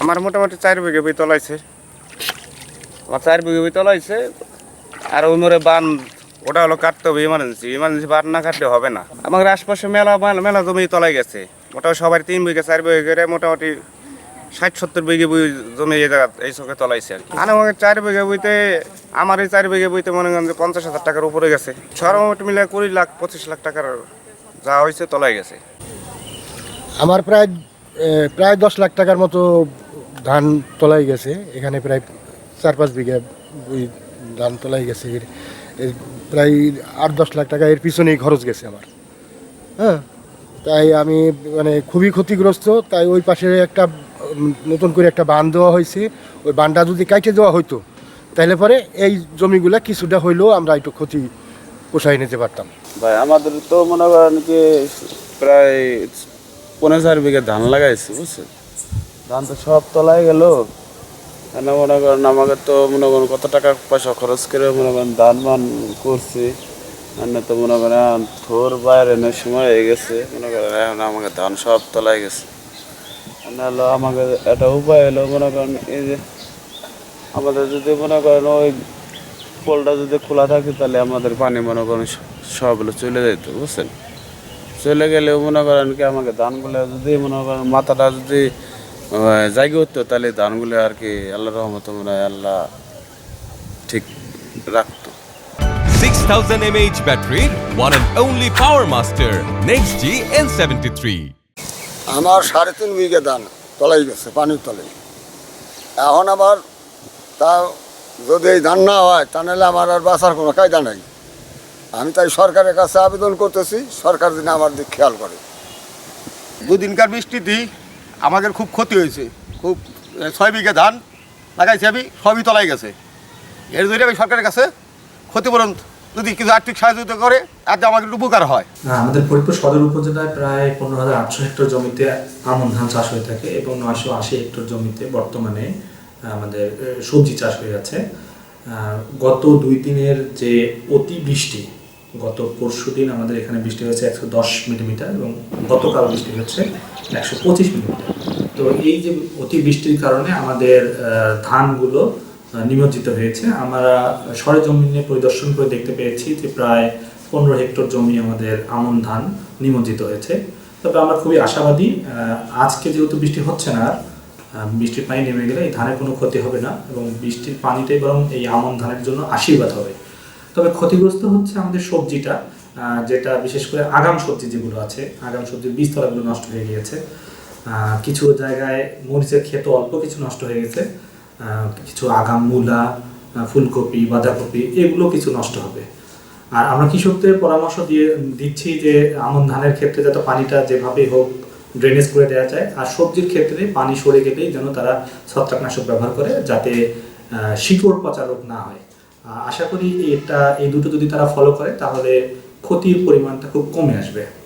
আমার মোটামুটি 4 বিঘা বই তলাইছে। আমার 4 বিঘা বই তলাইছে। আর ওই মোরে বান ওটা হলো কাটতে হবে ইমার্জেন্সি বান না কাটলে হবে না। আমার আশপাশে মেলা মেলা মেলা জমি তলাই গেছে। মোটামুটি সবার 3 বিঘা 4 বিঘা করে মোটামুটি 60-70 বিঘা বই জমি এই জায়গা এই চোখে তলাইছে আর কি। আর আমাকে 4 বিঘা বইতে আমার এই 4 বিঘা বইতে মনে করেন যে 50,000 টাকার উপরে গেছে। সর্বমোট মিলে 20 লাখ 25 লাখ টাকার যা হয়েছে তলাই গেছে। আমার প্রায় 10 লাখ টাকার মতো ধান তোলাই গেছে। এখানে প্রায় 4-5 বিঘা ধান তোলাই গেছে। এর প্রায় 8-10 লাখ টাকা এর পিছনেই খরচ গেছে আমার। হ্যাঁ, তাই আমি মানে খুবই ক্ষতিগ্রস্ত। তাই ওই পাশে একটা নতুন করে একটা বাঁধ দেওয়া হয়েছে। ওই বাঁধটা যদি কাটে দেওয়া হইতো তাহলে পরে এই জমিগুলা কিছুটা হইলেও আমরা একটু ক্ষতি পোষায় নিতে পারতাম। ভাই আমাদের তো মনে করেন কি প্রায় 15 বিঘা ধান লাগাইছি, বুঝছেন? ধান তো সব তলায় গেল। মনে করেন আমাকে তো মনে করেন কত টাকা পয়সা খরচ করে মনে করেন ধান মান করছি। তো মনে করেন থোর বাইরে সময় হয়ে গেছে, মনে করেন এখন আমাকে ধান সব তলায় গেছে। হলো আমাকে একটা উপায় হলো মনে করেন এই যে আমাদের যদি মনে করেন ওই পোলটা যদি খোলা থাকে তাহলে আমাদের পানি মনে করেন সব হলো চলে যেত, বুঝছেন? চলে গেলেও মনে করেন কি আমাকে ধানগুলো যদি মনে করেন মাথাটা যদি জায়গা হতো তাহলে ধানগুলো আর কি আল্লাহর রহমতে মনে হয় আল্লাহ ঠিক রাখতো। 6000 mAh battery, one and only Power Master Next G N73. আমার 3.5 বিঘা ধান তলাই গেছে পানির তলে। এখন আবার তা যদি এই ধান না হয় তাহলে আমার আর বাঁচার কোনো কায়দা নাই। আমি তাই সরকারের কাছে আবেদন করতেছি, সরকার যেন আমার দিক খেয়াল করে। দুদিনকার বৃষ্টিতে আমাদের খুব ক্ষতি হয়েছে। খুব 6 বিঘা ধান লাগাইছি আমি, সবই তলাই গেছে। এর জন্য আমি সরকারের কাছে ক্ষতিপূরণ যদি কিছু আর্থিক সহযোগিতা করে আর আমাদের একটু উপকার হয়। আমাদের ফরিদপুর সদর উপজেলায় প্রায় 15,800 হেক্টর জমিতে আমন ধান চাষ হয়ে থাকে এবং 980 হেক্টর জমিতে বর্তমানে আমাদের সবজি চাষ হয়ে যাচ্ছে। গত 2 দিনের যে অতিবৃষ্টি, গত পরশু দিন আমাদের এখানে বৃষ্টি হয়েছে 110 মিলিমিটার এবং গতকাল বৃষ্টি হচ্ছে 125 মিলিমিটার। তো এই যে অতিবৃষ্টির কারণে আমাদের ধানগুলো নিমজ্জিত হয়েছে। আমরা সরেজমিনে পরিদর্শন করে দেখতে পেয়েছি যে প্রায় 15 হেক্টর জমি আমাদের আমন ধান নিমজ্জিত হয়েছে। তবে আমরা খুবই আশাবাদী, আজকে যেহেতু বৃষ্টি হচ্ছে না, বৃষ্টির পানি নেমে গেলে এই ধানের কোনো ক্ষতি হবে না এবং বৃষ্টির পানিটাই বরং এই আমন ধানের জন্য আশীর্বাদ হবে। তবে ক্ষতিগ্রস্ত হচ্ছে আমাদের সবজিটা, যেটা বিশেষ করে আগাম সবজি যেগুলো আছে, আগাম সবজির বীজতলাগুলো নষ্ট হয়ে গিয়েছে। কিছু জায়গায় মরিচের ক্ষেত অল্প কিছু নষ্ট হয়ে গেছে। কিছু আগাম মূলা, ফুলকপি, বাঁধাকপি এগুলো কিছু নষ্ট হবে। আর আমরা কৃষকদের পরামর্শ দিচ্ছি যে আমন ধানের ক্ষেত্রে যাতে পানিটা যেভাবেই হোক ড্রেনেজ করে দেওয়া যায়, আর সবজির ক্ষেত্রে পানি সরে গেলেই যেন তারা ছত্রাকনাশক ব্যবহার করে যাতে শিকড় পচা রোগ না হয়। আশা করি এই দুটো যদি তারা ফলো করে তাহলে ক্ষতির পরিমাণটা খুব কমে আসবে।